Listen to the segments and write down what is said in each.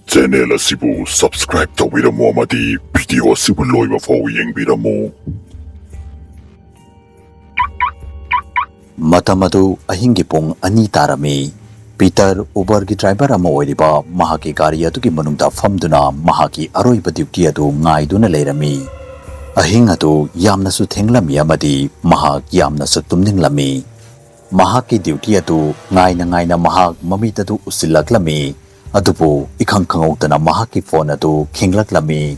Channel asibu subscribe tawiramo amadi video asibu loiba faw yengbiramo. Matamadu ahingi pung ani tarami. Peter Uber gi driver ama oiriba mahaki gari adugi manungda famduna mahaki aroiba duty adu ngaiduna leirammi. Ahing adu yamna su thenglami amadi mahak yamna su tumninglami. Mahaki duty adu ngaina mahak mamita du usilaklami. Adubu ikhang khangotana mahaki phone adu khinglaklami.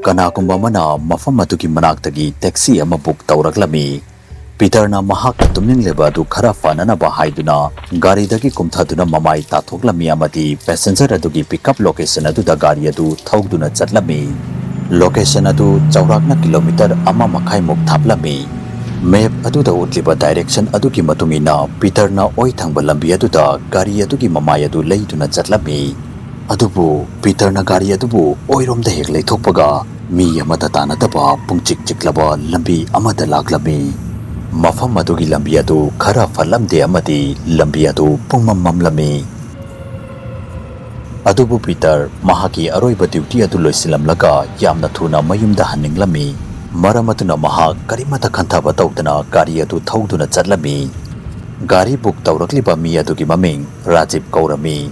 Kanagumba mana mafam adugi manaktagi taxi ama book tawraklami. Peter na mahak tumning leba adu khara fanana ba haiduna gari dagi kumthaduna mamai tathoklami amadi passenger adugi pickup location adu da gari adu thaugduna chatlami. Location adu chaurakna kilometer ama makhai muk thaplami. Map adu da utliba direction adugi matungina Peter na oi thangba lambi adu da gari adugi mamai adu leiduna chatlami. Adubu Peter na gari adubu oirom da hek leithokpaga mi amada tanataba pungchik chiklaba lambi amada laklami. Mafam adugi lambi adu khara falamde amadi lambi adu pungmamamlami. Adubu Peter mahaki aroiba duty adu loisilamlaga yamna thuna mayumda haninglami. Maramatuna mahak karimata khantaba tawdana gari adu thauduna chatlami. Gari book tawrakliba mi adugi maming Rajib kaurami.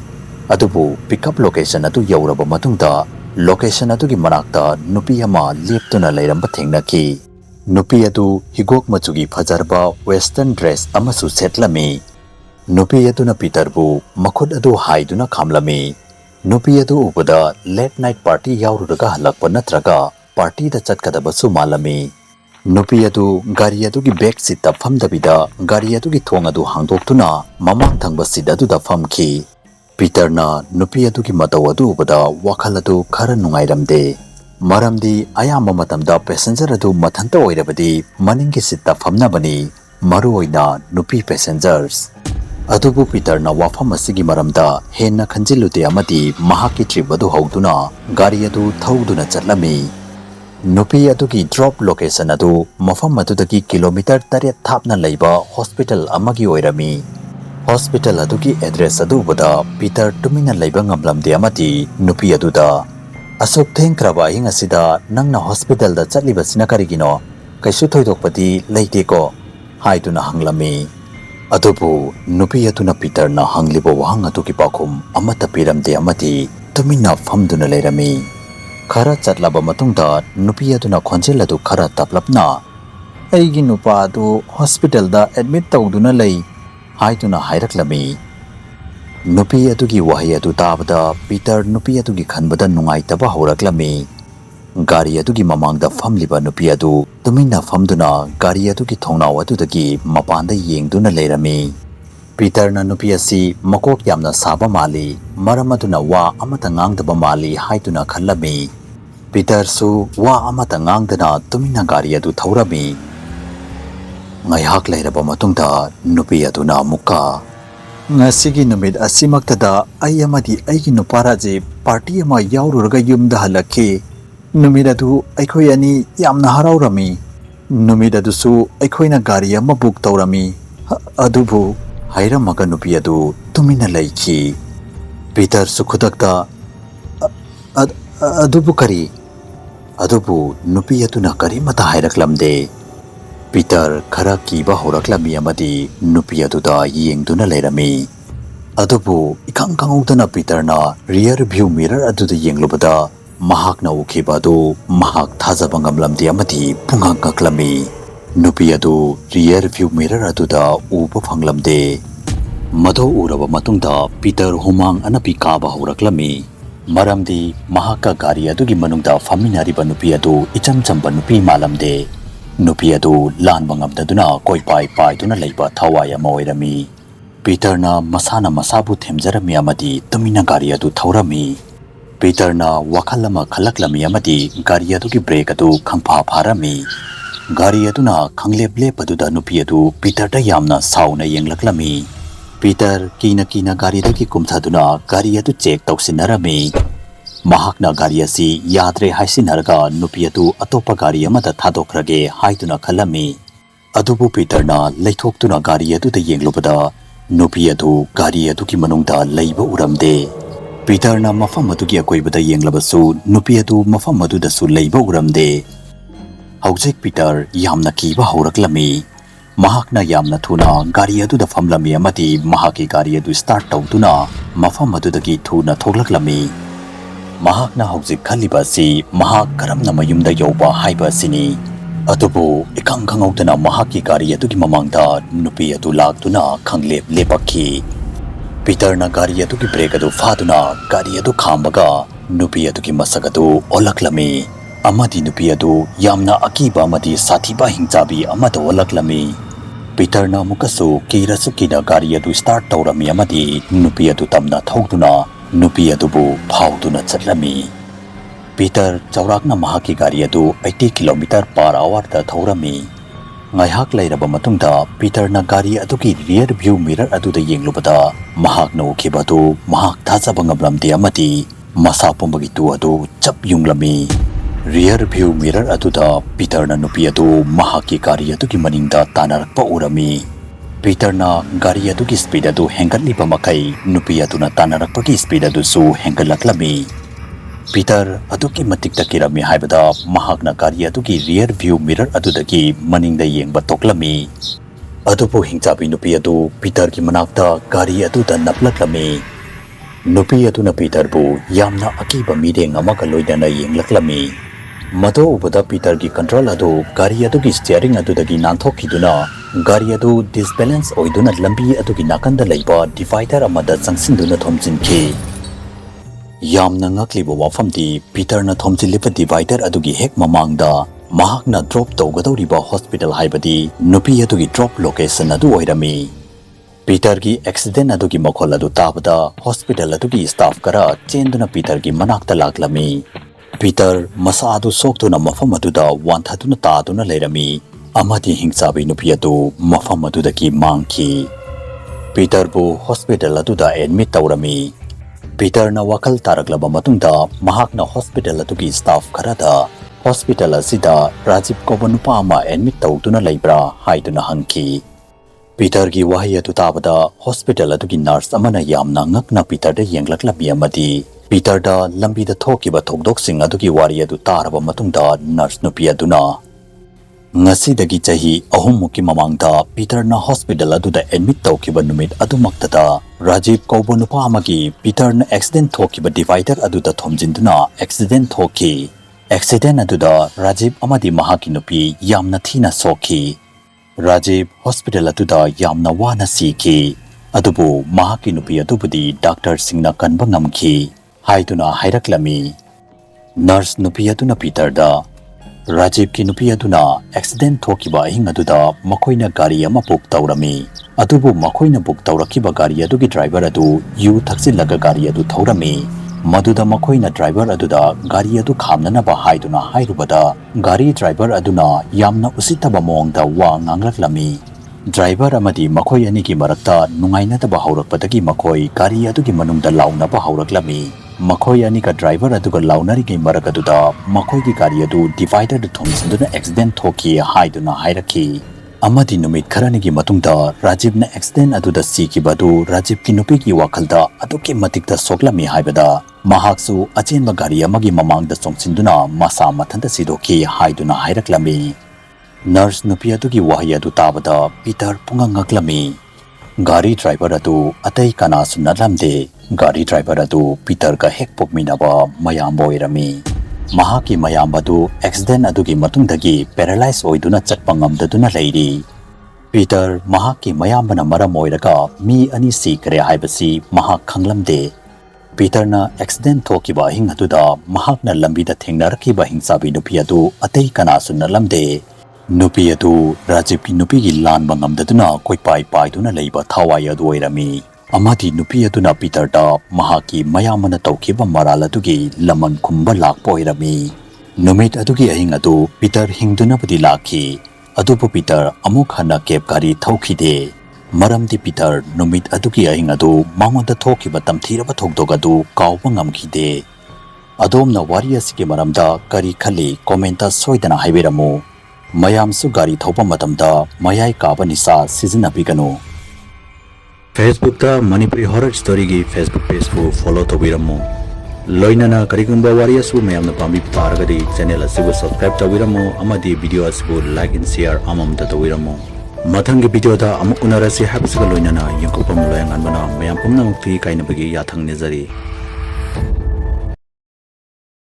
Adubu pickup location adu yauraba matungda location adugi manakta nupi ama leptuna leiramba thengnaki. Nupi adu higok machugi phajarba western dress amasu setlami. Nupi adu na Peter bu makhut adu haiduna khamlami. Nupi adu ubada late night party yaururaga halakpa natraga party da chatkadabasu malami. Nupi adu gari adugi back seat ta famdabida gari adugi thong adu hangdoktuna mamang thangba seat adu da famki. Peter na nupi adugi mataw adu ubada wakhal adu khara nungairamde. Maramdi ayamba matamda passenger adu mathanta oirabadi maningi sitta famnabani maruoina nupi passengers. Adubu Peter na wafam asigi maramda henna khanjilude amadi mahaki trip adu hauduna gari adu thauduna chatlami. Nupi adugi drop location adu mafam adudagi kilometer 3 thapna leiba hospital amagi oirammi. Hospital adugi address adu bada Peter tummina leiba ngamlamde amadi nupi aduda asok thengkraba hing asida nangna hospital da chatlibasina karigino kaisu thoidokpati leiteko haiduna hanglami. Adubu nupi atuna Peter na hanglibo wahang atuki pakhum amata piramde amati tumina famduna leirammi. Khara chatlaba matungda nupi atuna khonjel adu khara taplapna aigi nupa adu hospital da admit tawduna lei haiduna hairaklami. Nupi adugi wahi adu tabada Peter nupi adugi khanbada nungaitaba horaklami. Gari adugi mamangda famliba nupi adu tumina famduna gari adugi thongnaw adudagi mapanda yengduna leirammi. Peter na nupi asi makok yamna saba mali maram aduna wa amata ngangdaba mali haiduna khallami. Peter su wa amata ngangdana tumina gari adu thorami. Ngaihak leiraba matungda nupi aduna mukka Ngasigi numid asimaktada ay amadi aigi nuparaje party ama yaururaga yumda halakhe. Numid adu aikhoi ani yamna haraurami. Numid adu su aikhoina gari ama book tawrami. Adubu hairamaga nupi adu tumina laiki. Peter su khudakta adubu kari. Adubu nupi aduna kari mata hairaklamde. Peter khara kiba horaklami amadi nupi aduda yengduna leirammi. Adubu ikhang khangudana Peter na rear view mirror aduda yenglubada mahakna ukhiba adu mahak thajaba ngamlamde amadi pungang kaklami. Nupi adu rear view mirror aduda uba phanglamde. Madho uraba matungda Peter humang anapi kaba horaklami. Maramdi mahaka gari adugi manungda faminariba nupi adu icham chamba nupi malamde. Nupi adu lan bangamdaduna koi pai duna leiba thawai ama oirammi. Peter na masana masabu themjarami amadi tumina gari adu thorami. Peter na wakhalama khalaklami amadi gari adugi brake adu khangpha pharami. Gari aduna khangleplep aduda nupi adu Peter da yamna sauna yenglaklami. Peter kina gari dagi kumthaduna gari adu check tawsinarami. Mahakna gari asi yadre haisinarga nupi adu atopa gari amada thadokrage haiduna khalami. Adubu Peter na leithoktuna gari adu da yenglubada nupi adu gari adu ki manungda leiba uramde. Peterna mafam adugi akoibada yenglabasu nupi adu mafam adudasu leiba uramde. Haujik Peter yamna kiba horaklami. Mahakna yamna thuna gari aduda famlami amadi mahaki gari adu start tawduna mafam adudagi thuna thoklaklami. Mahakna haujik khalibasi mahak karamna mayumda yawba haiba sini. Adubu ikang kangaudana mahaki gari adugi mamangda nupi adu lagduna khanglep lepakhi. Peter na gari adugi brake adu faduna gari adu khambaga nupi adugi masagadu olaklami. Amadi nupi adu yamna akiba amadi sathiba hingchabi amada olaklami. Peter na mukasu kirasu kida gari adu start tawrami amadi nupi adu tamna thawduna nupi adubu phawduna chatlami. Peter chaurakna mahaki gari adu 80 km/h da thawrami. Ngaihak lairaba matungda Peter na gari adugi rear view mirror aduda yenglubada mahakna ukibadu mahak thajaba ngamlamde amadi masa pumbagi tu adu chap yunglami. Rear view mirror aduda Peter na nupi adu mahaki gari adugi maningda tanarakpa urami. Peter na gari adugi speed adu hengatliba makai nupi aduna tanarakpagi speed adu su hengalaklami. Peter adugi matikta kirami haibada mahakna gari adugi rear view mirror adudagi maningda yengba toklami. Adubu hingchabi nupi adu Peter ki manakta gari aduda naplaklami. Nupi aduna Peter bu yamna akiba mideng amaga loidana yenglaklami. Mado ubada Peter ki control adu gari adugi steering adudagi nanthokiduna gari adu disbalance oiduna lambi adugi nakanda leiba divider amada changsinduna thomjinki. Yamna ngakliba wafamdi Peter na thomjiliba divider adugi hek mamangda mahakna drop tawgadawriba hospital haibadi nupi adugi drop location adu oirammi. Peter ki accident adugi makhol adu tabada hospital adugi staff kara chenduna Peter ki manakta laklami. Peter masa adu soktuna mafam aduda wanthaduna taaduna leirammi amadi hingchabi nupi adu mafam adudagi mangki. Peter bu hospital aduda admit tawrami. Peter na wakal taraklaba matungda mahakna hospital adugi staff karada hospital asida Rajib koba nupa ama admit tawduna leibra haiduna hangki. Peter gi wahi adu tabada hospital adugi nurse amana yamna ngakna Peter da yenglaklabi amadi Peter da lambi da thokiba thokdoksing adugi wari adu taraba matungda nurse nupi aduna ngasi dagi chahi ahumuki mamangda Peter na hospital aduda admit tawkiba numit adumaktada Rajib koba nupa amagi Peter na accident thokiba divider aduda thomjinduna accident thoki. Accident aduda Rajib amadi mahaki nupi yamna thina sokhi. Rajib hospital aduda yamna wana siki. Adubu mahaki nupi adubudi doctor singna kanba ngamki haiduna hairaklami. Nurse nupi aduna Peter da Rajib ki nupi aduna accident thokiba ahing aduda makoina gari ama book tawrami. Adubu makoina book tawrakiba gari adugi driver adu yu thaksilaga gari adu thawrami. Maduda makoina driver aduda gari adu khamnanaba haiduna hairubada gari driver aduna yamna usitaba mongda wa nganglaklami. Driver amadi makoi anigi marakta nungainataba haurakpadagi makoi gari adugi manungda launaba hauraklami. Makoi anika driver aduga launarigi marakaduda makoi gi gari adu divider du thomsinduna accident thoki haiduna hairakhi. Amadi numit kharanigi matungda Rajib na accident aduda sikibadu Rajib ki nupi ki wakhalda aduki matikta soklami haibada mahaksu achenba gari amagi mamangda songsinduna masa mathanda sidoki haiduna hairaklami. Nurse nupi adugi wahi adu tabada Peter punga ngaklami. Gari driver adu atai kanasu nalamde gari driver adu Peter ka hek pokminaba mayamba oirammi. Mahaki mayambadu accident adugi matungdagi paralyze oiduna chatpa ngamdaduna leiri. Peter mahaki mayambana maram oiraga mi ani sikre haibasi mahak khanglamde. Peter na accident thokiba hing aduda mahakna lambida thengnarakiba hingsabi nupi adu atai kanasu nalamde. Nupi adu Rajib ki nupi gi lanba ngamdaduna koipai paiduna leiba thawai adu oirammi. Amadi nupi aduna Peter da mahaki mayamana tawkiba maral adugi laman khumba lakpa oirammi. Numit adugi ahing adu Peter hingduna pudi lakhi. Adubu Peter amuk hana kep gari thawkhide. Maramdi Peter numit adugi ahing adu mangonda thokiba tamthiraba thokdog adu kawba ngamkhide. Adomna wari asigi maramda kari khali commenta soidana haibiramu. Mayamsu gari thawpa matamda mayai kaba nisa sizinabiganu. Facebook ta Manipuri Horror Story gi Facebook page fu follow tawiramu loinana karigumba wari asu mayamna pambi taragadi channel asibu subscribe tawiramu amadi video asibu like and share amamta tawiramu mathangi video da amuk unarasi habsga loinana yungkupam loyangan bana mayam pumna mukti kainabagi yathang nizari